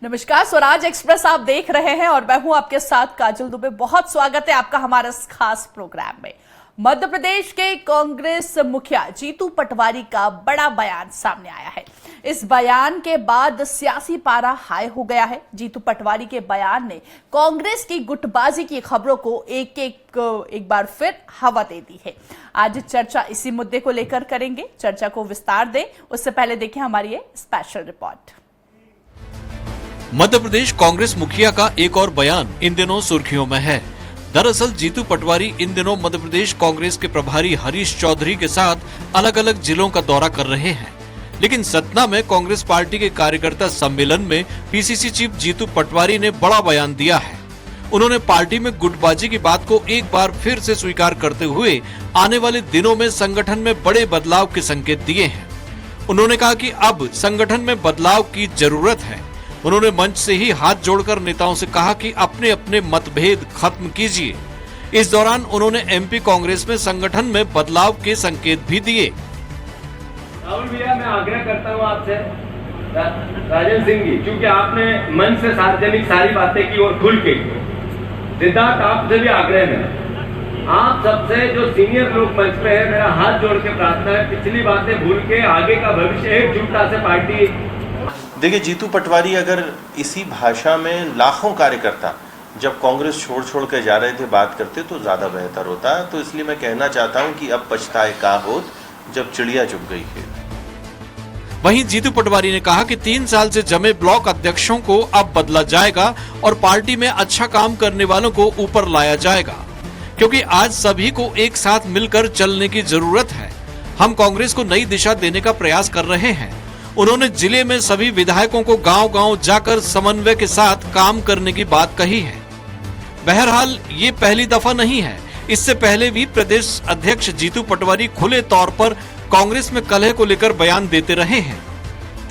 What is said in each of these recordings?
नमस्कार, स्वराज एक्सप्रेस आप देख रहे हैं और मैं हूं आपके साथ काजल दुबे। बहुत स्वागत है आपका हमारे इस खास प्रोग्राम में। मध्य प्रदेश के कांग्रेस मुखिया जीतू पटवारी का बड़ा बयान सामने आया है। इस बयान के बाद सियासी पारा हाई हो गया है। जीतू पटवारी के बयान ने कांग्रेस की गुटबाजी की खबरों को एक बार फिर हवा दे दी है। आज चर्चा इसी मुद्दे को लेकर करेंगे। चर्चा को विस्तार दें उससे पहले देखें हमारी ये स्पेशल रिपोर्ट। मध्य प्रदेश कांग्रेस मुखिया का एक और बयान इन दिनों सुर्खियों में है। दरअसल जीतू पटवारी इन दिनों मध्य प्रदेश कांग्रेस के प्रभारी हरीश चौधरी के साथ अलग अलग जिलों का दौरा कर रहे हैं, लेकिन सतना में कांग्रेस पार्टी के कार्यकर्ता सम्मेलन में पीसीसी चीफ जीतू पटवारी ने बड़ा बयान दिया है। उन्होंने पार्टी में गुटबाजी की बात को एक बार फिर से स्वीकार करते हुए आने वाले दिनों में संगठन में बड़े बदलाव के संकेत दिए हैं। उन्होंने कहा कि अब संगठन में बदलाव की जरूरत है। उन्होंने मंच से ही हाथ जोड़कर नेताओं से कहा कि अपने अपने मतभेद खत्म कीजिए। इस दौरान उन्होंने एमपी कांग्रेस में संगठन में बदलाव के संकेत भी दिए। राहुल भैया, मैं आग्रह करता हूं आपसे, राजन सिंह जी, क्योंकि आपने मंच से सार्वजनिक सारी बातें की और खुल के, सिद्धार्थ आपसे भी आग्रह है, आप सबसे जो सीनियर लोग मंच पे है, मेरा हाथ जोड़ के प्रार्थना है, पिछली बातें भूल के आगे का भविष्य एकजुटता से पार्टी। देखिए, जीतू पटवारी अगर इसी भाषा में लाखों कार्यकर्ता जब कांग्रेस छोड़ के जा रहे थे बात करते तो ज्यादा बेहतर होता। तो इसलिए मैं कहना चाहता हूं कि अब पछताए का होत जब चिड़िया चुग गई है। वहीं जीतू पटवारी ने कहा कि 3 साल से जमे ब्लॉक अध्यक्षों को अब बदला जाएगा और पार्टी में अच्छा काम करने वालों को ऊपर लाया जाएगा, क्योंकि आज सभी को एक साथ मिलकर चलने की जरूरत है। हम कांग्रेस को नई दिशा देने का प्रयास कर रहे हैं। उन्होंने जिले में सभी विधायकों को गांव-गांव जाकर समन्वय के साथ काम करने की बात कही है। बहरहाल ये पहली दफा नहीं है। इससे पहले भी प्रदेश अध्यक्ष जीतू पटवारी खुले तौर पर कांग्रेस में कलह को लेकर बयान देते रहे हैं।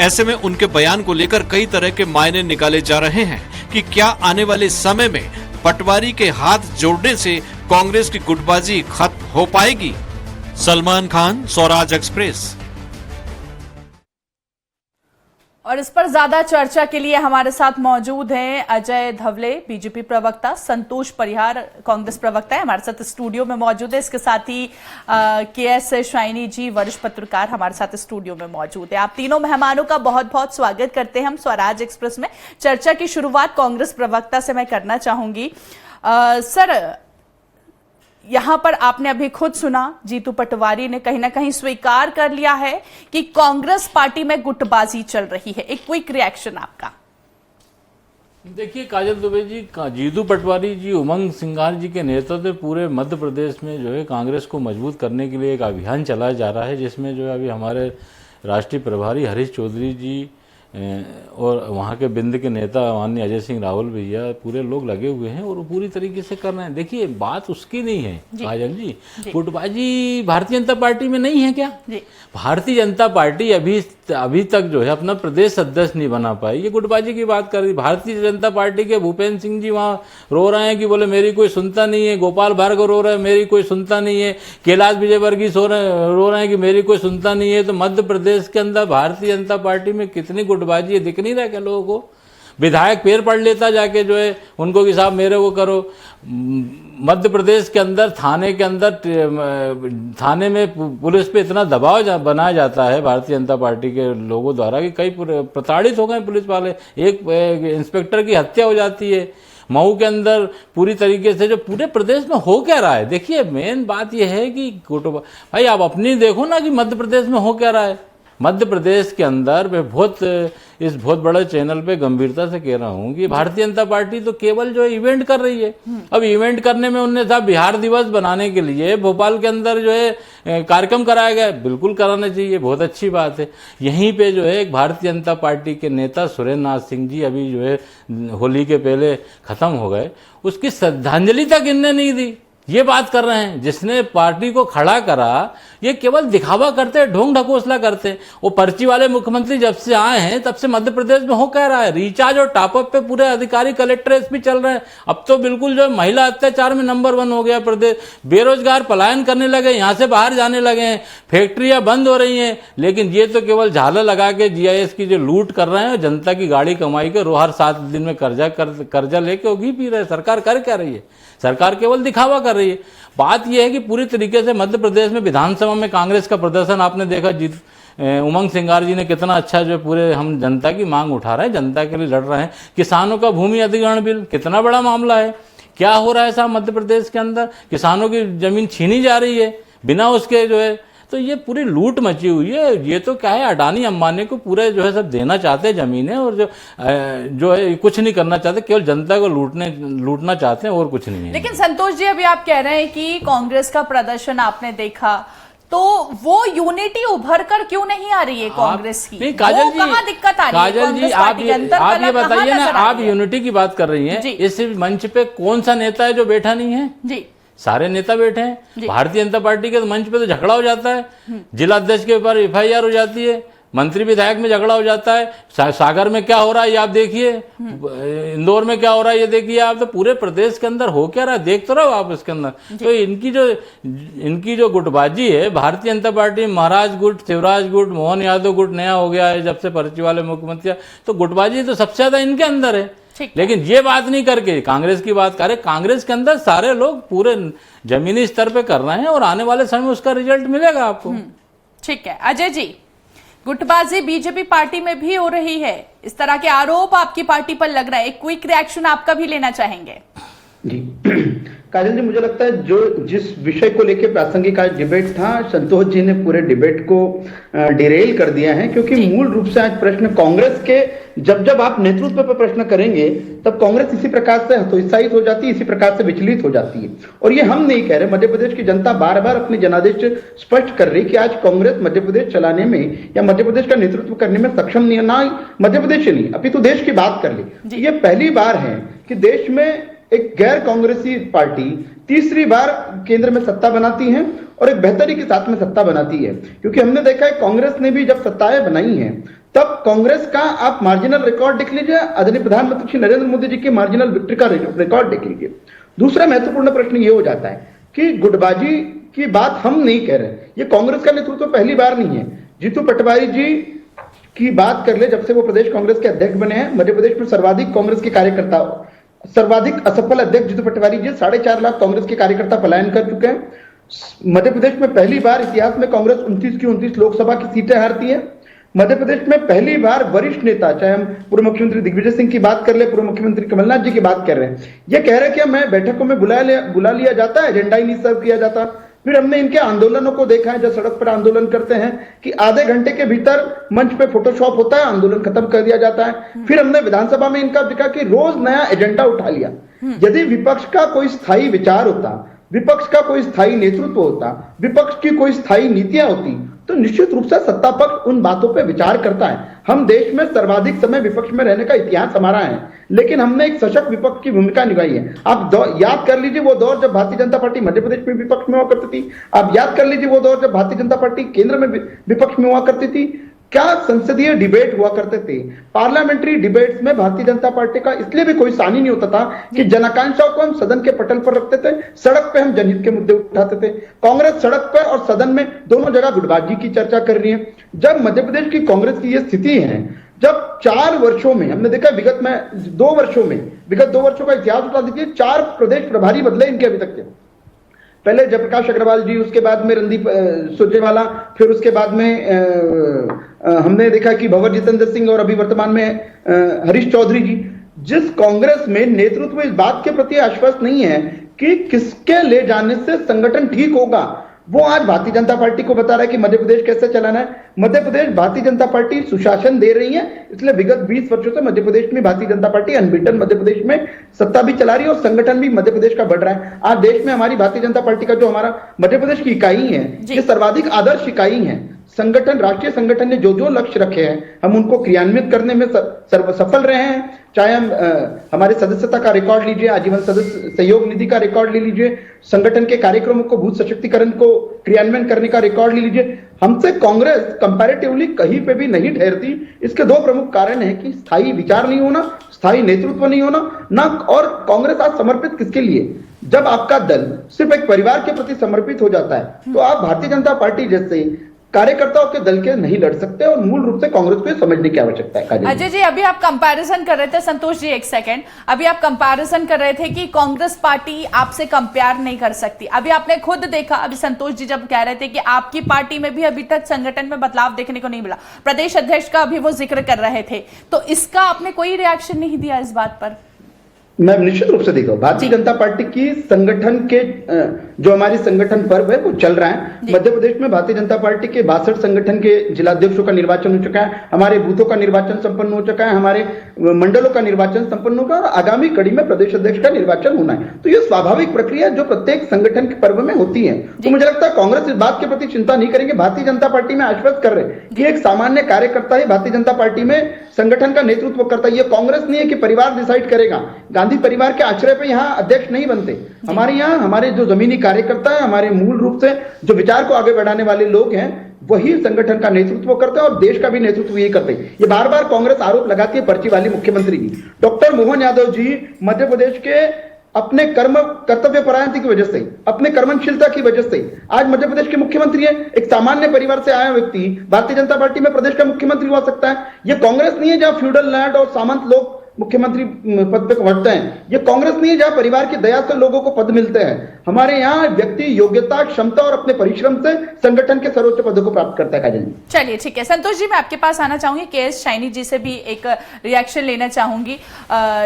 ऐसे में उनके बयान को लेकर कई तरह के मायने निकाले जा रहे हैं कि क्या आने वाले समय में पटवारी के हाथ जोड़ने से कांग्रेस की गुटबाजी खत्म हो पाएगी। सलमान खान, स्वराज एक्सप्रेस। और इस पर ज्यादा चर्चा के लिए हमारे साथ मौजूद हैं अजय धवले, बीजेपी प्रवक्ता, संतोष परिहार, कांग्रेस प्रवक्ता है, हमारे साथ स्टूडियो में मौजूद है। इसके साथ ही केएस शाइनी जी, वरिष्ठ पत्रकार, हमारे साथ स्टूडियो में मौजूद है। आप तीनों मेहमानों का बहुत बहुत स्वागत करते हैं हम स्वराज एक्सप्रेस में। चर्चा की शुरुआत कांग्रेस प्रवक्ता से मैं करना चाहूंगी। सर, यहां पर आपने अभी खुद सुना, जीतू पटवारी ने कहीं ना कहीं स्वीकार कर लिया है कि कांग्रेस पार्टी में गुटबाजी चल रही है। एक क्विक रिएक्शन आपका। देखिए काजल दुबे जी, जीतू पटवारी जी उमंग सिंघार जी के नेतृत्व में पूरे मध्य प्रदेश में जो है कांग्रेस को मजबूत करने के लिए एक अभियान चलाया जा रहा है, जिसमें जो है अभी हमारे राष्ट्रीय प्रभारी हरीश चौधरी जी और वहाँ के बिंद के नेता माननीय अजय सिंह रावल भैया, पूरे लोग लगे हुए हैं और पूरी तरीके से कर रहे हैं। देखिए, बात उसकी नहीं है काजल जी, गुटबाजी भारतीय जनता पार्टी में नहीं है क्या? भारतीय जनता पार्टी अभी तक जो है अपना प्रदेश अध्यक्ष नहीं बना पाई। ये गुटबाजी की बात कर रही। भारतीय जनता पार्टी के भूपेंद्र सिंह जी वहाँ रो रहे हैं कि बोले मेरी कोई सुनता नहीं है। गोपाल भार्गव रो रहे हैं मेरी कोई सुनता नहीं है। कैलाश विजयवर्गीय रो रहे हैं कि मेरी कोई सुनता नहीं है। तो मध्य प्रदेश के अंदर भारतीय जनता पार्टी में कितनी गुटबाजी है दिख नहीं रहा क्या लोगों को? विधायक पैर पड़ लेता जाके जो है उनको कि साहब मेरे वो करो। मध्य प्रदेश के अंदर थाने में पुलिस पे इतना दबाव बनाया जाता है भारतीय जनता पार्टी के लोगों द्वारा कि कई प्रताड़ित हो गए पुलिस वाले। एक इंस्पेक्टर की हत्या हो जाती है। मऊ के अंदर पूरी तरीके से जो पूरे प्रदेश में हो क्या रहा है। देखिए, मेन बात यह है कि भाई आप अपनी देखो ना कि मध्य प्रदेश में हो क्या रहा है। मध्य प्रदेश के अंदर मैं इस बहुत बड़े चैनल पे गंभीरता से कह रहा हूँ कि भारतीय जनता पार्टी तो केवल जो है इवेंट कर रही है। अब इवेंट करने में उन्होंने साहब बिहार दिवस बनाने के लिए भोपाल के अंदर जो है कार्यक्रम कराया गया। बिल्कुल कराना चाहिए, बहुत अच्छी बात है। यहीं पे जो है एक भारतीय जनता पार्टी के नेता सुरेंद्र नाथ सिंह जी अभी जो है होली के पहले खत्म हो गए, उसकी श्रद्धांजलि तक इनने नहीं दी। ये बात कर रहे हैं। जिसने पार्टी को खड़ा करा ये केवल दिखावा करते हैं, ढोंग ढकोसला करते हैं। वो पर्ची वाले मुख्यमंत्री जब से आए हैं तब से मध्य प्रदेश में हो कह रहा है, रिचार्ज और टॉपअप पे पूरे अधिकारी कलेक्टर एसपी चल रहे हैं। अब तो बिल्कुल जो महिला अत्याचार में नंबर 1 हो गया प्रदेश, बेरोजगार पलायन करने लगे, यहाँ से बाहर जाने लगे हैं, फैक्ट्रियां बंद हो रही हैं। लेकिन ये तो केवल झालर लगा के जीआईएस की जो लूट कर रहे हैं, जनता की गाड़ी कमाई के हर 7 दिन में कर्जा लेके वो घी पी रहे हैं। सरकार कर क्या रही है? सरकार केवल दिखावा कर रही है। बात यह है कि पूरी तरीके से मध्य प्रदेश में विधानसभा में कांग्रेस का प्रदर्शन आपने देखा, उमंग सिंगार जी ने कितना अच्छा जो पूरे हम जनता की मांग उठा रहे हैं, जनता के लिए लड़ रहे हैं। किसानों का भूमि अधिग्रहण बिल कितना बड़ा मामला है, क्या हो रहा है साहब मध्य प्रदेश के अंदर? किसानों की जमीन छीनी जा रही है बिना उसके जो है, तो ये पूरी लूट मची हुई है। ये तो क्या है, अडानी अंबानी को पूरे जो है सब देना चाहते हैं जमीनें, और जो है कुछ नहीं करना चाहते, केवल जनता को लूटना चाहते हैं और कुछ नहीं है। लेकिन संतोष जी, अभी आप कह रहे हैं कि कांग्रेस का प्रदर्शन आपने देखा, तो वो यूनिटी उभर कर क्यों नहीं आ रही है कांग्रेस की? नहीं काजल जी, कहाँ दिक्कत आ रही है? काजल जी आप ये बताइए ना, आप यूनिटी की बात कर रही हैं, इस मंच पे कौन सा नेता है जो बैठा नहीं है? जी सारे नेता बैठे हैं। भारतीय जनता पार्टी के मंच पे तो झगड़ा हो जाता है, जिला अध्यक्ष के ऊपर FIR हो जाती है, मंत्री विधायक में झगड़ा हो जाता है, सागर में क्या हो रहा है ये आप देखिए, इंदौर में क्या हो रहा है ये देखिए आप, तो पूरे प्रदेश के अंदर हो क्या रहा है देख तो रहो आप इसके अंदर। तो इनकी जो गुटबाजी है, भारतीय जनता पार्टी महाराज गुट, शिवराज गुट, मोहन यादव गुट नया हो गया है जब से पर्ची वाले मुख्यमंत्री, तो गुटबाजी तो सबसे ज्यादा इनके अंदर है। लेकिन ये बात नहीं करके कांग्रेस की बात करें, कांग्रेस के अंदर सारे लोग पूरे जमीनी स्तर पे कर रहे हैं और आने वाले समय में उसका रिजल्ट मिलेगा आपको। ठीक है अजय जी, गुटबाजी बीजेपी पार्टी में भी हो रही है, इस तरह के आरोप आपकी पार्टी पर लग रहा है, एक क्विक रिएक्शन आपका भी लेना चाहेंगे? जी काजल जी, मुझे लगता है जो जिस विषय को लेकर प्रासंगिक आज डिबेट था, संतोष जी ने पूरे डिबेट को डिरेल कर दिया है। क्योंकि मूल रूप से आज प्रश्न कांग्रेस के, जब आप नेतृत्व पर प्रश्न करेंगे तब कांग्रेस इसी प्रकार से हतोत्साहित हो जाती है, इसी प्रकार से विचलित हो जाती है। और ये हम नहीं कह रहे, मध्य प्रदेश की जनता बार बार अपने जनादेश स्पष्ट कर रही कि आज कांग्रेस मध्य प्रदेश चलाने में या मध्य प्रदेश का नेतृत्व करने में सक्षम नहीं है। ना मध्य प्रदेश से नहीं, अपितु देश की बात कर ली, ये पहली बार है कि देश में एक गैर कांग्रेसी पार्टी तीसरी बार केंद्र में सत्ता बनाती है और एक बेहतरी के साथ में सत्ता बनाती है। क्योंकि हमने देखा है कांग्रेस ने भी जब सत्ताएं बनाई हैं तब कांग्रेस का आप मार्जिनल रिकॉर्ड देख लीजिए, आदरणीय प्रधानमंत्री श्री नरेंद्र मोदी जी के मार्जिनल विक्ट्री का रिकॉर्ड देख लीजिए। दूसरा महत्वपूर्ण प्रश्न ये हो जाता है कि गुटबाजी की बात हम नहीं कह रहे, ये कांग्रेस का नेतृत्व पहली बार नहीं है। जीतू पटवारी जी की बात कर ले, जब से वो प्रदेश कांग्रेस के अध्यक्ष बने हैं, मध्य प्रदेश में सर्वाधिक कांग्रेस के कार्यकर्ता, सर्वाधिक असफल अध्यक्ष जीतू पटवारी जी, 4.5 लाख कांग्रेस के कार्यकर्ता पलायन कर चुके हैं। मध्य प्रदेश में पहली बार इतिहास में कांग्रेस 29 की 29 लोकसभा की सीटें हारती है। मध्य प्रदेश में पहली बार वरिष्ठ नेता, चाहे हम पूर्व मुख्यमंत्री दिग्विजय सिंह की बात कर ले, पूर्व मुख्यमंत्री कमलनाथ जी की बात कर रहे हैं, ये कह रहे हैं कि मैं बैठकों में बुला लिया जाता है, एजेंडा ही नहीं सर्व किया जाता। फिर हमने इनके आंदोलनों को देखा है, जो सड़क पर आंदोलन करते हैं कि आधे घंटे के भीतर मंच पे फोटोशॉप होता है, आंदोलन खत्म कर दिया जाता है। फिर हमने विधानसभा में इनका देखा कि रोज नया एजेंडा उठा लिया। यदि विपक्ष का कोई स्थायी विचार होता, विपक्ष का कोई स्थायी नेतृत्व होता, विपक्ष की कोई स्थायी नीतियां होती, तो निश्चित रूप से सत्ता पक्ष उन बातों पर विचार करता है। हम देश में सर्वाधिक समय विपक्ष में रहने का इतिहास हमारा है, लेकिन हमने एक सशक्त विपक्ष की भूमिका निभाई है। आप याद कर लीजिए वो दौर जब भारतीय जनता पार्टी मध्य प्रदेश में विपक्ष में हुआ करती थी, आप याद कर लीजिए वो दौर जब भारतीय जनता पार्टी केंद्र में विपक्ष में हुआ करती थी। क्या संसदीय डिबेट हुआ करते थे, पार्लियामेंट्री डिबेट्स में भारतीय जनता पार्टी का इसलिए भी कोई सानी नहीं होता था कि जनाकांक्षाओं को हम सदन के पटल पर रखते थे, सड़क पे हम जनहित के मुद्दे उठाते थे। कांग्रेस सड़क पर और सदन में दोनों जगह गुटबाजी की चर्चा कर रही है। जब मध्य प्रदेश की कांग्रेस की यह स्थिति है, जब 4 वर्षों में हमने देखा, विगत 2 वर्षों का इतिहास उठा दीजिए, 4 प्रदेश प्रभारी बदले इनके अभी तक के। पहले जयप्रकाश अग्रवाल जी, उसके बाद में रणदीप सुरजेवाला, फिर उसके बाद में हमने देखा कि भंवर जितेंद्र सिंह और अभी वर्तमान में हरीश चौधरी जी। जिस कांग्रेस में नेतृत्व इस बात के प्रति आश्वस्त नहीं है कि किसके ले जाने से संगठन ठीक होगा, वो आज भारतीय जनता पार्टी को बता रहा है कि मध्य प्रदेश कैसे चलाना है। मध्य प्रदेश भारतीय जनता पार्टी सुशासन दे रही है, इसलिए विगत 20 वर्षों से मध्य प्रदेश में भारतीय जनता पार्टी अनबीटन मध्य प्रदेश में सत्ता भी चला रही है और संगठन भी मध्य प्रदेश का बढ़ रहा है। आज देश में हमारी भारतीय जनता पार्टी का जो हमारा मध्य प्रदेश की इकाई है, ये सर्वाधिक आदर्श इकाई है, संगठन, राष्ट्रीय संगठन ने जो जो लक्ष्य रखे हैं हम उनको क्रियान्वित करने में सफल रहे हैं। चाहे हम हमारे सदस्यता का रिकॉर्ड लीजिए, आजीवन सदस्य सहयोग निधि का रिकॉर्ड ले लीजिए, संगठन के कार्यक्रमों को भूत सशक्तिकरण को क्रियान्वयन करने का रिकॉर्ड ले लीजिए। हमसे कांग्रेस कंपैरेटिवली कहीं पे भी नहीं ठहरती। इसके दो प्रमुख कारण है कि स्थायी विचार नहीं होना, स्थायी नेतृत्व नहीं होना ना। और कांग्रेस आज समर्पित किसके लिए? जब आपका दल सिर्फ एक परिवार के प्रति समर्पित हो जाता है तो आप भारतीय जनता पार्टी जैसे कार्यकर्ताओं के दल के नहीं लड़ सकते, और मूल रूप से कांग्रेस को समझने की आवश्यकता है। अजय जी, अभी आप कंपैरिजन कर रहे थे, संतोष जी एक सेकंड, अभी आप कंपैरिजन कर रहे थे कि कांग्रेस पार्टी आपसे कंपेयर नहीं कर सकती। अभी आपने खुद देखा, अभी संतोष जी जब कह रहे थे कि आपकी पार्टी में भी अभी तक संगठन में बदलाव देखने को नहीं मिला, प्रदेश अध्यक्ष का अभी वो जिक्र कर रहे थे, तो इसका आपने कोई रिएक्शन नहीं दिया इस बात पर? मैं निश्चित रूप से देखा भारतीय जनता पार्टी की संगठन के जो हमारी संगठन पर्व है वो चल रहा है। मध्य प्रदेश में भारतीय जनता पार्टी के 62 संगठन के जिलाध्यक्षों का निर्वाचन हो चुका है, हमारे बूथों का निर्वाचन संपन्न हो चुका है, हमारे मंडलों का निर्वाचन संपन्न होगा और आगामी कड़ी में प्रदेश अध्यक्ष का निर्वाचन होना है। तो ये स्वाभाविक प्रक्रिया जो प्रत्येक संगठन के पर्व में होती है। तो मुझे लगता है कांग्रेस इस बात के प्रति चिंता नहीं करेंगे। भारतीय जनता पार्टी में आश्वस्त कर रहे हैं कि एक सामान्य कार्यकर्ता ही भारतीय जनता पार्टी में संगठन का नेतृत्व करता है। ये कांग्रेस नहीं है कि परिवार डिसाइड करेगा। गांधी परिवार के आश्रय पे यहाँ अध्यक्ष नहीं बनते। हमारे यहाँ हमारे जो जमीनी कार्यकर्ता है, हमारे मूल रूप से जो विचार को आगे बढ़ाने वाले लोग हैं, वही संगठन का नेतृत्व करते हैं और देश का भी नेतृत्व यही करते हैं। ये बार बार कांग्रेस आरोप लगाती है पर्ची वाली मुख्यमंत्री की। डॉक्टर मोहन यादव जी मध्य प्रदेश के अपने कर्तव्य परायणता की वजह से, अपने कर्मशीलता की वजह से आज मध्य प्रदेश के मुख्यमंत्री है। एक सामान्य परिवार से आया व्यक्ति भारतीय जनता पार्टी में प्रदेश का मुख्यमंत्री हो सकता है। यह कांग्रेस नहीं है जहां फ्यूडल लैंड और सामंत लोग मुख्यमंत्री पद पे बैठते हैं। ये कांग्रेस नहीं है जहां परिवार की दया से लोगों को पद मिलते हैं। हमारे यहाँ व्यक्ति योग्यता, क्षमता और अपने परिश्रम से संगठन के सर्वोच्च पदों को प्राप्त करता है। काजल जी, चलिए ठीक है। संतोष जी, मैं आपके पास आना चाहूंगी, के.एस. शाइनी जी से भी एक रिएक्शन लेना चाहूंगी।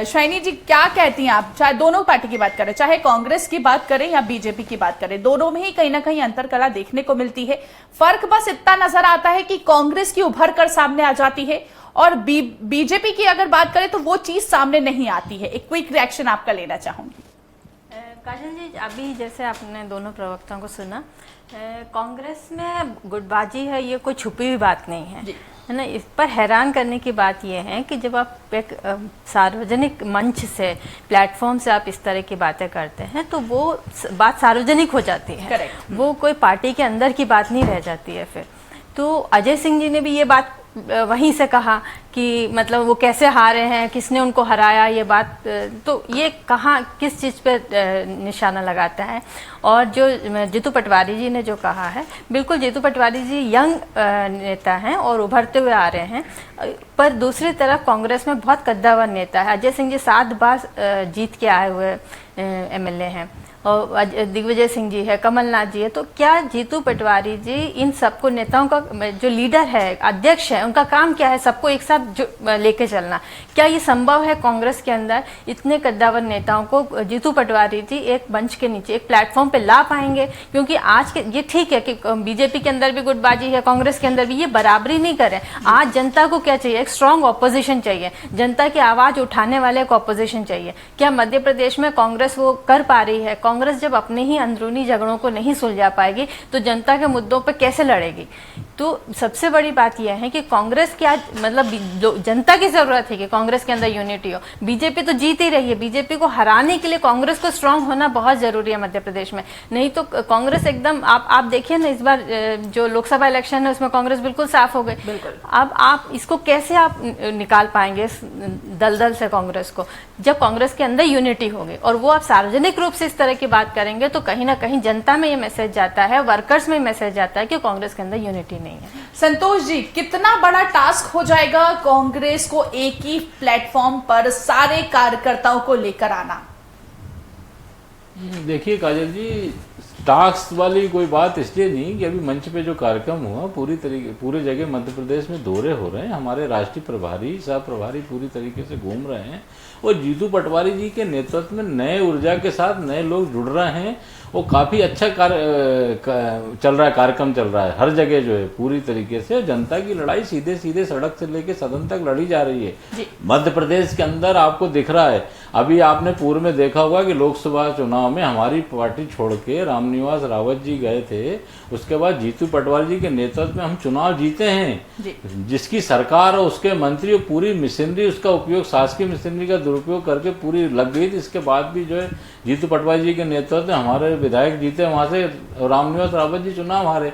शाइनी जी, क्या कहती हैं आप? चाहे दोनों पार्टी की बात करें, चाहे कांग्रेस की बात करें या बीजेपी की बात करें, दोनों में ही कहीं ना कहीं अंतरकला देखने को मिलती है। फर्क बस इतना नजर आता है कि कांग्रेस की उभर कर सामने आ जाती है और बीजेपी की अगर बात करें तो वो चीज सामने नहीं आती है। एक क्विक रिएक्शन आपका लेना चाहूंगी। काजल जी, अभी जैसे आपने दोनों प्रवक्ताओं को सुना, कांग्रेस में गुटबाजी है, ये कोई छुपी हुई बात नहीं है ना। इस पर हैरान करने की बात यह है कि जब आप एक सार्वजनिक मंच से, प्लेटफॉर्म से आप इस तरह की बातें करते हैं तो वो बात सार्वजनिक हो जाती है। Correct. वो कोई पार्टी के अंदर की बात नहीं रह जाती है फिर। तो अजय सिंह जी ने भी ये बात वहीं से कहा कि मतलब वो कैसे हारे हैं, किसने उनको हराया, ये बात तो ये कहाँ किस चीज़ पे निशाना लगाता है। और जो जीतू पटवारी जी ने जो कहा है, बिल्कुल जीतू पटवारी जी यंग नेता हैं और उभरते हुए आ रहे हैं, पर दूसरी तरफ कांग्रेस में बहुत कद्दावर नेता है। अजय सिंह जी 7 बार जीत के आए हुए MLA हैं और दिग्विजय सिंह जी है, कमलनाथ जी है। तो क्या जीतू पटवारी जी इन सबको, नेताओं का जो लीडर है, अध्यक्ष है, उनका काम क्या है? सबको एक साथ लेके चलना। क्या ये संभव है कांग्रेस के अंदर इतने कद्दावर नेताओं को जीतू पटवारी जी एक मंच के नीचे, एक प्लेटफॉर्म पे ला पाएंगे? क्योंकि आज के ये ठीक है कि बीजेपी के अंदर भी गुटबाजी है, कांग्रेस के अंदर भी, ये बराबरी नहीं करें। आज जनता को क्या चाहिए? एक स्ट्रांग ऑपोजिशन चाहिए, जनता की आवाज उठाने वाले एक ऑपोजिशन चाहिए। क्या मध्य प्रदेश में कांग्रेस वो कर पा रही है? कांग्रेस जब अपने ही अंदरूनी झगड़ों को नहीं सुलझा पाएगी तो जनता के मुद्दों पर कैसे लड़ेगी? तो सबसे बड़ी बात यह है कि कांग्रेस की आज मतलब जनता की जरूरत है कि कांग्रेस के अंदर यूनिटी हो। बीजेपी तो जीत ही रही है, बीजेपी को हराने के लिए कांग्रेस को स्ट्रांग होना बहुत जरूरी है मध्य प्रदेश में। नहीं तो कांग्रेस एकदम, आप देखिए ना, इस बार जो लोकसभा इलेक्शन है उसमें कांग्रेस बिल्कुल साफ हो गई। अब आप इसको कैसे आप निकाल पाएंगे इस दलदल से कांग्रेस को, जब कांग्रेस के अंदर यूनिटी होगी और वो आप सार्वजनिक रूप से इस तरह की बात करेंगे तो कहीं ना कहीं जनता में ये मैसेज जाता है, वर्कर्स में मैसेज जाता है कि कांग्रेस के अंदर यूनिटी नहीं है। संतोष जी, कितना बड़ा टास्क हो जाएगा कांग्रेस को एक ही प्लेटफॉर्म पर सारे कार्यकर्ताओं को लेकर आना? देखिए काजल जी, टास्क वाली कोई बात इसलिए नहीं कि अभी मंच पे जो कार्यक्रम हुआ पूरे जगह मध्य प्रदेश में दौरे हो रहे हैं। हमारे राष्ट्रीय प्रभारी, सह प्रभारी पूरी तरीके से घूम रहे हैं और जीतू पटवारी जी के नेतृत्व में नए ऊर्जा के साथ नए लोग जुड़ रहे हैं। वो काफ़ी अच्छा चल रहा है, कार्यक्रम चल रहा है हर जगह जो है पूरी तरीके से। जनता की लड़ाई सीधे सीधे सड़क से लेके सदन तक लड़ी जा रही है। मध्य प्रदेश के अंदर आपको दिख रहा है, अभी आपने पूर्व में देखा होगा कि लोकसभा चुनाव में हमारी पार्टी छोड़ के राम रामनिवास रावत जी गए थे, उसके बाद जीतू पटवारी जी के नेतृत्व में हम चुनाव जीते हैं। जिसकी सरकार और उसके मंत्री और पूरी मशीनरी उसका उपयोग, शासकीय मशीनरी का दुरुपयोग करके पूरी लग गई थी। इसके बाद भी जो है जीतू पटवारी जी के नेतृत्व में हमारे विधायक जीते, वहां से रामनिवास रावत जी चुनाव हारे।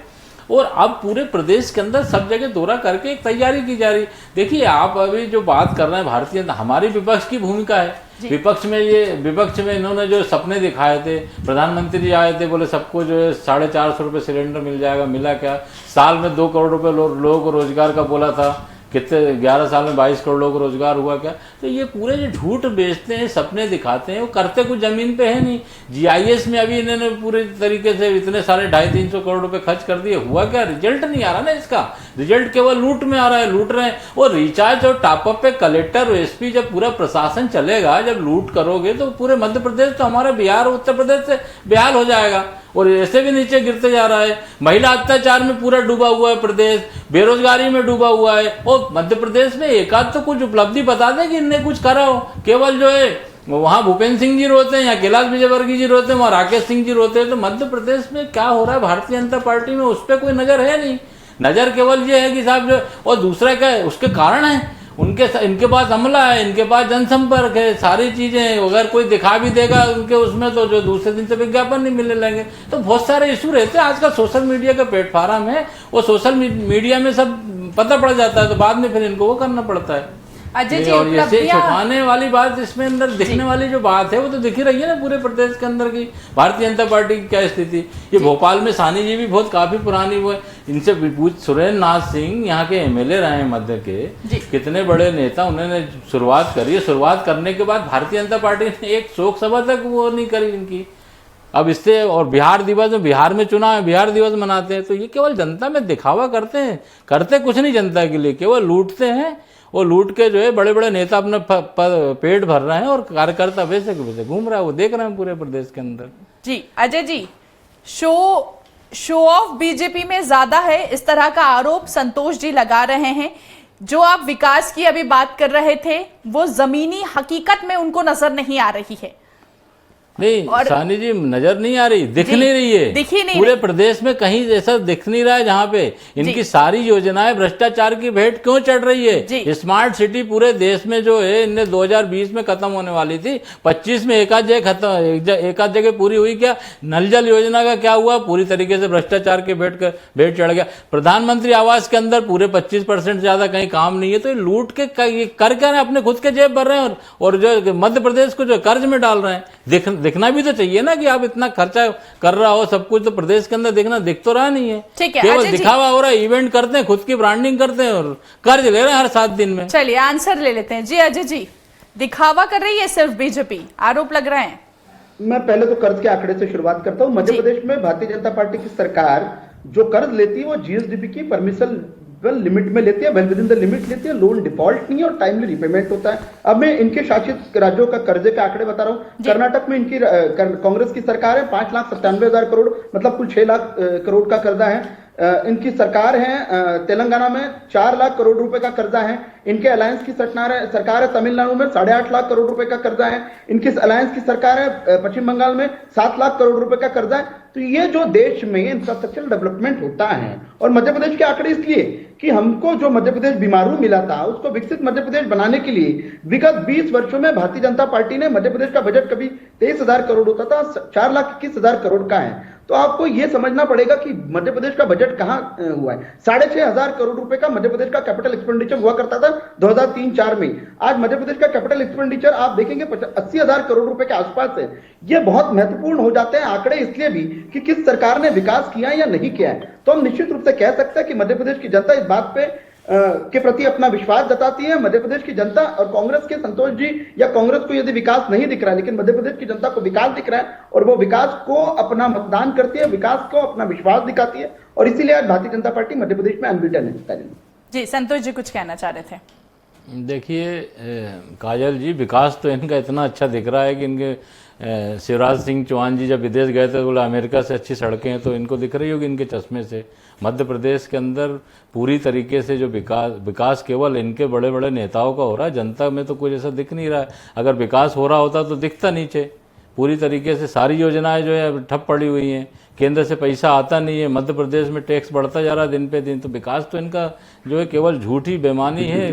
और अब पूरे प्रदेश के अंदर सब जगह दौरा करके एक तैयारी की जा रही। देखिए, आप अभी जो बात कर रहे हैं भारतीय, हमारी विपक्ष की भूमिका है। विपक्ष में इन्होंने जो सपने दिखाए थे, प्रधानमंत्री आए थे, बोले सबको जो है 450 रुपये सिलेंडर मिल जाएगा, मिला क्या? साल में 2 करोड़ रुपए लोगों को रोजगार का बोला था, कितने 11 साल में 22 करोड़ लोगों को रोजगार हुआ क्या? तो ये पूरे जो झूठ बेचते हैं, सपने दिखाते हैं, वो करते कुछ जमीन पे है नहीं। जीआईएस में अभी इन्होंने पूरे तरीके से इतने सारे 250-300 करोड़ रुपए खर्च कर दिए, हुआ क्या? रिजल्ट नहीं आ रहा ना इसका, रिजल्ट केवल लूट में आ रहा है, लूट रहे हैं। और रिचार्ज और टॉपअप पे कलेक्टर और एसपी, जब पूरा प्रशासन चलेगा, जब लूट करोगे तो पूरे मध्य प्रदेश, तो हमारा बिहार, उत्तर प्रदेश से बेहाल हो जाएगा और ऐसे भी नीचे गिरते जा रहा है। महिला अत्याचार में पूरा डूबा हुआ है प्रदेश, बेरोजगारी में डूबा हुआ है। और मध्य प्रदेश में एकाध तो कुछ उपलब्धि बता दें कि इनने कुछ करा हो। केवल जो है वहां भूपेंद्र सिंह जी रोते हैं, या कैलाश विजयवर्गीय जी रोते हैं, वहां राकेश सिंह जी रोते हैं। तो मध्य प्रदेश में क्या हो रहा है भारतीय जनता पार्टी में, उस पर कोई नजर है नहीं। नजर केवल ये है कि साहब जो, और दूसरा क्या है, उसके कारण है इनके पास अमला है, इनके पास जनसंपर्क है, सारी चीजें। अगर कोई दिखा भी देगा उनके उसमें, तो जो दूसरे दिन से विज्ञापन नहीं मिलने लगेंगे। तो बहुत सारे इशू रहते हैं। आज का सोशल मीडिया का प्लेटफॉर्म है, वो सोशल मीडिया में सब पता पड़ जाता है, तो बाद में फिर इनको वो करना पड़ता है। अजय जी, और ऐसे छुपाने वाली बात, इसमें अंदर दिखने वाली जो बात है, वो तो दिख ही रही है ना पूरे प्रदेश के अंदर की भारतीय जनता पार्टी की क्या स्थिति। ये भोपाल में सानी जी भी बहुत काफी पुरानी वो है, इनसे पूछ, सुरेंद्र नाथ सिंह यहाँ के एमएलए रहे हैं मध्य के, कितने बड़े नेता, उन्होंने शुरुआत करी है। शुरुआत करने के बाद भारतीय जनता पार्टी ने एक शोक सभा तक वो नहीं करी इनकी। अब इससे, और बिहार दिवस में, बिहार में चुनाव है, बिहार दिवस मनाते हैं, तो ये केवल जनता में दिखावा करते हैं, करते कुछ नहीं जनता के लिए, केवल लूटते हैं। और लूट के जो है बड़े बड़े नेता अपने पेट भर रहे हैं और कार्यकर्ता वैसे के वैसे घूम रहा है, वो देख रहे हैं पूरे प्रदेश के अंदर। जी Ajay ji, show off BJP में ज्यादा है, इस तरह का आरोप संतोष जी लगा रहे हैं। जो आप विकास की अभी बात कर रहे थे, वो जमीनी हकीकत में उनको नजर नहीं आ रही है। नहीं सानी जी, नजर नहीं आ रही, दिख नहीं रही है, दिख ही नहीं पूरे प्रदेश में कहीं ऐसा दिख नहीं रहा है जहाँ पे इनकी सारी योजनाएं भ्रष्टाचार की भेंट क्यों चढ़ रही है। स्मार्ट सिटी पूरे देश में जो है, इनने 2020 में खत्म होने वाली थी, 25 में एक आध जगह पूरी हुई क्या? नल जल योजना का क्या हुआ? पूरी तरीके से भ्रष्टाचार के भेंट चढ़ गया। प्रधानमंत्री आवास के अंदर पूरे 25% ज्यादा कहीं काम नहीं है। तो ये लूट के कर क्या अपने खुद के जेब भर रहे हैं, और जो मध्य प्रदेश को जो कर्ज में डाल रहे हैं। दिखना भी तो चाहिए ना कि आप इतना खर्चा कर रहा हो सब कुछ, तो प्रदेश के अंदर देखना, दिख तो रहा नहीं है। ठीक है, केवल दिखावा हो रहा है, इवेंट करते हैं, खुद की ब्रांडिंग करते हैं और कर्ज ले रहे हैं हर 7 दिन में। चलिए आंसर ले लेते हैं। जी अजय जी, दिखावा कर रही है सिर्फ बीजेपी, आरोप लग रहे हैं। मैं पहले तो कर्ज के आंकड़े से शुरुआत करता हूं। मध्य प्रदेश में भारतीय जनता पार्टी की सरकार जो कर्ज लेती है, वो जीएसडीपी की परमिशन लिमिट में लेती है, well with in the limit लेती है, लोन डिफॉल्ट नहीं है और टाइमली रिपेमेंट होता है। अब मैं इनके शासित राज्यों का कर्जे के आंकड़े बता रहा हूं। कर्नाटक में इनकी कांग्रेस की सरकार है, 5,97,000 करोड़, मतलब कुल 6 लाख करोड़ का कर्जा है। इनकी सरकार है तेलंगाना में 4 लाख करोड़ रुपए का कर्जा है। इनके अलायंस की सरकार है तमिलनाडु में 8.5 लाख करोड़ रुपए का कर्जा है। इनकी अलायंस की सरकार है पश्चिम बंगाल में 7 लाख करोड़ रुपए का कर्जा है। तो ये जो देश में इंफ्रास्ट्रक्चर डेवलपमेंट होता है, और मध्य प्रदेश के आंकड़े इसलिए कि हमको जो मध्य प्रदेश बीमारू मिला था, उसको विकसित मध्य प्रदेश बनाने के लिए विगत 20 वर्षों में भारतीय जनता पार्टी ने, मध्य प्रदेश का बजट कभी 23,000 करोड़ होता था, 4,21,000 करोड़ का है। तो आपको यह समझना पड़ेगा कि मध्य प्रदेश का बजट कहां हुआ है। 6,500 करोड़ रुपए का मध्य प्रदेश का कैपिटल एक्सपेंडिचर हुआ करता था 2003-04 में। आज मध्य प्रदेश का कैपिटल एक्सपेंडिचर आप देखेंगे 80,000 करोड़ रुपए के आसपास है। ये बहुत महत्वपूर्ण हो जाते हैं आंकड़े इसलिए भी कि किस सरकार ने विकास किया या नहीं किया है। तो हम निश्चित रूप से कह सकते हैं कि मध्य प्रदेश की जनता इस बात पे के प्रति अपना विश्वास जताती है। मध्य प्रदेश की जनता और कांग्रेस के संतोष जी या कांग्रेस को यदि विकास नहीं दिख रहा है, लेकिन मध्य प्रदेश की जनता को विकास दिख रहा है और वो विकास को अपना मतदान करती है, विकास को अपना विश्वास दिखाती है, और इसीलिए आज भारतीय जनता पार्टी मध्य प्रदेश में अनबीटन है। जी संतोष जी कुछ कहना चाह रहे थे। देखिए काजल जी, विकास तो इनका इतना अच्छा दिख रहा है कि इनके शिवराज सिंह चौहान जी जब विदेश गए थे, बोला अमेरिका से अच्छी सड़कें हैं, तो इनको दिख रही होगी इनके चश्मे से। मध्य प्रदेश के अंदर पूरी तरीके से जो विकास केवल इनके बड़े बड़े नेताओं का हो रहा है, जनता में तो कुछ ऐसा दिख नहीं रहा है। अगर विकास हो रहा होता तो दिखता नीचे, पूरी तरीके से सारी योजनाएं जो है ठप पड़ी हुई हैं, केंद्र से पैसा आता नहीं है, मध्य प्रदेश में टैक्स बढ़ता जा रहा है दिन पे दिन। तो विकास तो इनका जो है केवल झूठी बेईमानी है।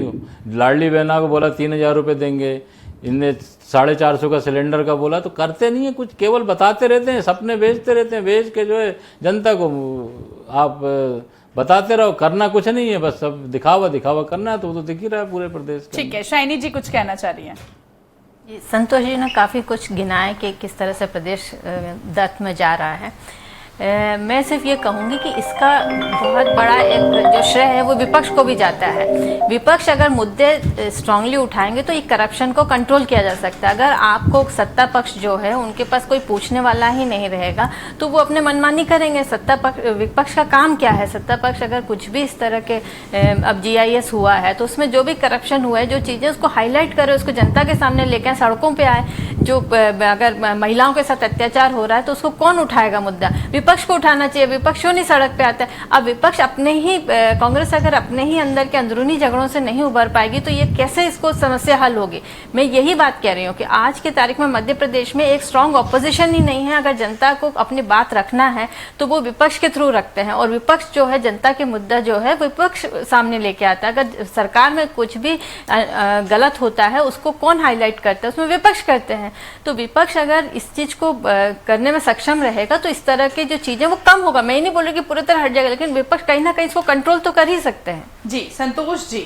लाडली बहना को बोला 3,000 रुपये देंगे, इनने 450 का सिलेंडर का बोला, तो करते नहीं है कुछ, केवल बताते रहते हैं, सपने बेचते रहते हैं, बेच के जो है जनता को आप बताते रहो, करना कुछ नहीं है, बस सब दिखावा दिखावा करना है। तो वो तो दिख ही रहा है पूरे प्रदेश के। ठीक है, शाइनी जी कुछ कहना चाह रही हैं? संतोष जी ने काफ़ी कुछ गिनाया कि किस तरह से प्रदेश दत्त में जा रहा है। मैं सिर्फ ये कहूँगी कि इसका बहुत बड़ा एक जो श्रेय है वो विपक्ष को भी जाता है। विपक्ष अगर मुद्दे स्ट्रांगली उठाएंगे तो ये करप्शन को कंट्रोल किया जा सकता है। अगर आपको सत्ता पक्ष जो है उनके पास कोई पूछने वाला ही नहीं रहेगा तो वो अपने मनमानी करेंगे। विपक्ष का काम क्या है? सत्ता पक्ष अगर कुछ भी इस तरह के अब GIS हुआ है तो उसमें जो भी करप्शन हुआ है, जो चीज़ें उसको हाईलाइट करे, उसको जनता के सामने लेके आए, सड़कों पर आए। जो अगर महिलाओं के साथ अत्याचार हो रहा है तो उसको कौन उठाएगा मुद्दा? विपक्ष को उठाना चाहिए। विपक्ष क्यों नहीं सड़क पे आता है? अब विपक्ष अपने ही कांग्रेस अगर अपने ही अंदर के अंदरूनी झगड़ों से नहीं उभर पाएगी तो ये कैसे इसको समस्या हल होगी? मैं यही बात कह रही हूँ कि आज की तारीख में मध्य प्रदेश में एक स्ट्रांग ऑपोजिशन ही नहीं है। अगर जनता को अपनी बात रखना है तो वो विपक्ष के थ्रू रखते हैं, और विपक्ष जो है जनता के मुद्दा जो है विपक्ष सामने लेके आता है। अगर सरकार में कुछ भी गलत होता है उसको कौन हाईलाइट करता है? उसमें विपक्ष करते हैं। तो विपक्ष अगर इस चीज को करने में सक्षम रहेगा तो इस तरह की जो चीजें वो कम होगा। मैं ये नहीं बोल रही कि पूरी तरह हट जाएगा, लेकिन विपक्ष कहीं ना कहीं इसको कंट्रोल तो कर ही सकते हैं। जी संतोष जी।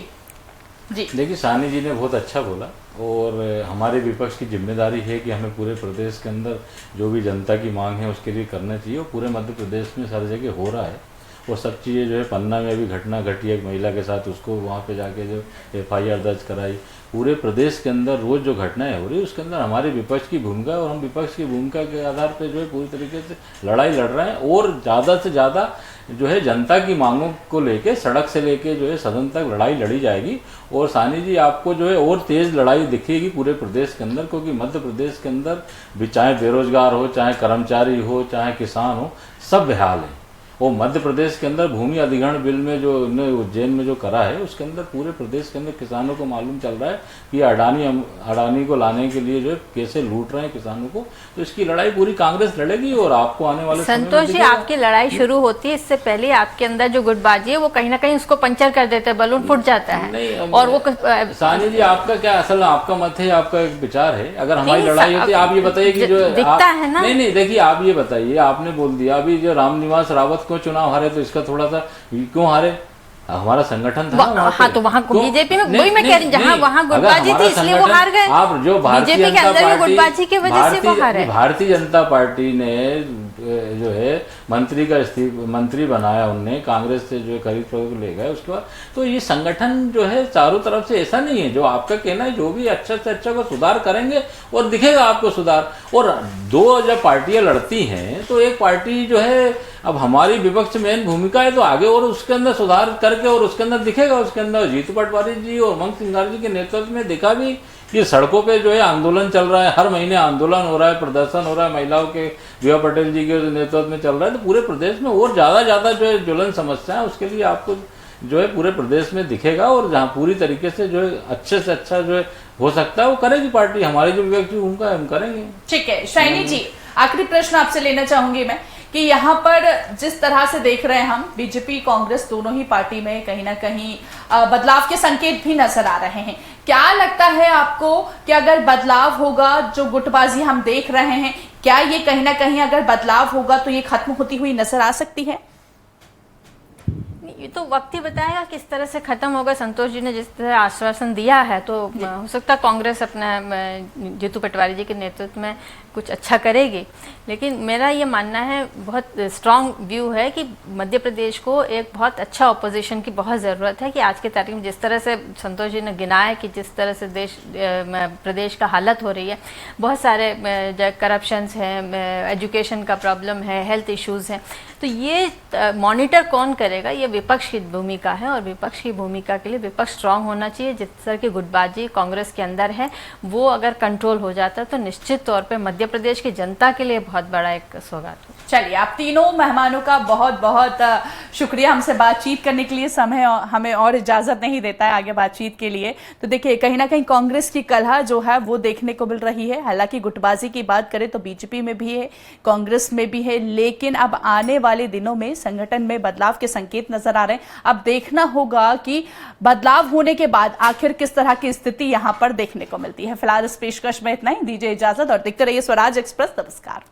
जी देखिए, सानी जी ने बहुत अच्छा बोला, और हमारे विपक्ष की जिम्मेदारी है कि हमें पूरे प्रदेश के अंदर जो भी जनता की मांग है उसके लिए करना चाहिए, और पूरे मध्य प्रदेश में सारी जगह हो रहा है। वो सब चीज़ें जो है, पन्ना में अभी घटना घटी एक महिला के साथ, उसको वहाँ पे जाके जो FIR दर्ज कराई। पूरे प्रदेश के अंदर रोज़ जो घटनाएं हो रही है उसके अंदर हमारे विपक्ष की भूमिका है, और हम विपक्ष की भूमिका के आधार पे जो है पूरी तरीके से लड़ाई लड़ रहे हैं, और ज़्यादा से ज़्यादा जो है जनता की मांगों को लेके, सड़क से लेके जो है सदन तक लड़ाई लड़ी जाएगी। और सानी जी, आपको जो है और तेज़ लड़ाई दिखेगी पूरे प्रदेश के अंदर, क्योंकि मध्य प्रदेश के अंदर भी चाहे बेरोजगार हो, चाहे कर्मचारी हो, चाहे किसान हो, सब बेहाल है। वो मध्य प्रदेश के अंदर भूमि अधिग्रहण बिल में जो उज्जैन में जो करा है उसके अंदर पूरे प्रदेश के अंदर किसानों को मालूम चल रहा है कि अडानी को लाने के लिए जो है कैसे लूट रहे हैं किसानों को। तो इसकी लड़ाई पूरी कांग्रेस लड़ेगी, और आपको आने वाले संतोष जी, आपकी लड़ाई शुरू होती है इससे पहले आपके अंदर जो गुटबाजी है वो कहीं ना कहीं उसको पंचर कर देते हैं, बलून फूट जाता है। और वो सानी जी, आपका क्या असल आपका मत है, आपका एक विचार है। अगर हमारी लड़ाई होती है, आप ये बताइए कि जो दिखता है ना, नहीं देखिए, आप ये बताइए, आपने बोल दिया अभी जो रामनिवास रावत को चुनाव हारे, तो इसका थोड़ा सा क्यों हारे? हमारा संगठन था ना, हाँ, तो वहाँ बीजेपी में वही मैं कह रही, जहाँ वहाँ गुटबाजी थी इसलिए वो हार गए। आप जो बीजेपी के अंदर में गुटबाजी की वजह से वो हारे। भारतीय जनता पार्टी ने जो है मंत्री बनाया, उनने कांग्रेस से जो खरीद फरोख्त ले गए, उसके बाद तो ये संगठन जो है चारों तरफ से ऐसा नहीं है। जो आपका कहना है, जो भी अच्छा से अच्छा को सुधार करेंगे और दिखेगा आपको सुधार। और दो जब पार्टियां लड़ती हैं तो एक पार्टी जो है, अब हमारी विपक्ष मेन भूमिका है तो आगे और उसके अंदर सुधार करके और उसके अंदर दिखेगा। उसके अंदर जीतू पटवारी जी और उमंग सिंघार जी के नेतृत्व में देखा भी कि सड़कों पे जो है आंदोलन चल रहा है, हर महीने आंदोलन हो रहा है, प्रदर्शन हो रहा है, महिलाओं के विभा पटेल जी के नेतृत्व में चल रहा है। तो पूरे प्रदेश में और ज्यादा जो है ज्वलन समस्या है, उसके लिए आपको जो है पूरे प्रदेश में दिखेगा, और जहाँ पूरी तरीके से जो है अच्छे से अच्छा जो है हो सकता है वो करेगी पार्टी। हमारी जो विपक्ष की भूमिका है हम करेंगे। ठीक है, शाइनी जी, आखिरी प्रश्न आपसे लेना चाहूंगी मैं कि यहाँ पर जिस तरह से देख रहे हैं हम, बीजेपी कांग्रेस दोनों ही पार्टी में कहीं ना कहीं बदलाव के संकेत भी नजर आ रहे हैं। क्या लगता है आपको कि अगर बदलाव होगा, जो गुटबाजी हम देख रहे हैं, क्या ये कहीं ना कहीं अगर बदलाव होगा तो ये खत्म होती हुई नजर आ सकती है? ये तो वक्त ही बताएगा किस तरह से खत्म होगा। संतोष जी ने जिस तरह आश्वासन दिया है तो हो सकता है कांग्रेस अपना जीतू पटवारी जी के नेतृत्व में कुछ अच्छा करेगी, लेकिन मेरा ये मानना है, बहुत स्ट्रांग व्यू है कि मध्य प्रदेश को एक बहुत अच्छा ऑपोजिशन की बहुत ज़रूरत है। कि आज के तारीख में जिस तरह से संतोष जी ने गिनाया कि जिस तरह से प्रदेश का हालत हो रही है, बहुत सारे करप्शंस हैं, एजुकेशन का प्रॉब्लम है, हेल्थ इश्यूज़ हैं, तो ये मॉनिटर कौन करेगा? ये विपक्ष की भूमिका है, और विपक्ष की भूमिका के लिए विपक्ष स्ट्रांग होना चाहिए। जिस तरह की गुटबाजी कांग्रेस के अंदर है वो अगर कंट्रोल हो जाता है तो निश्चित तौर पे मध्य प्रदेश की जनता के लिए बहुत बड़ा एक सौगात हो। चलिए, आप तीनों मेहमानों का बहुत बहुत शुक्रिया हमसे बातचीत करने के लिए। समय हमें और इजाजत नहीं देता है आगे बातचीत के लिए। तो देखिए, कहीं ना कहीं कांग्रेस की कलह जो है वो देखने को मिल रही है। हालांकि गुटबाजी की बात करें तो बीजेपी में भी है, कांग्रेस में भी है, लेकिन अब आने वाले दिनों में संगठन में बदलाव के संकेत नजर आ रहे हैं। अब देखना होगा कि बदलाव होने के बाद आखिर किस तरह की स्थिति यहां पर देखने को मिलती है। फिलहाल इस पेशकश में इतना ही। दीजिए इजाजत और देखते रहिए स्वराज एक्सप्रेस। नमस्कार।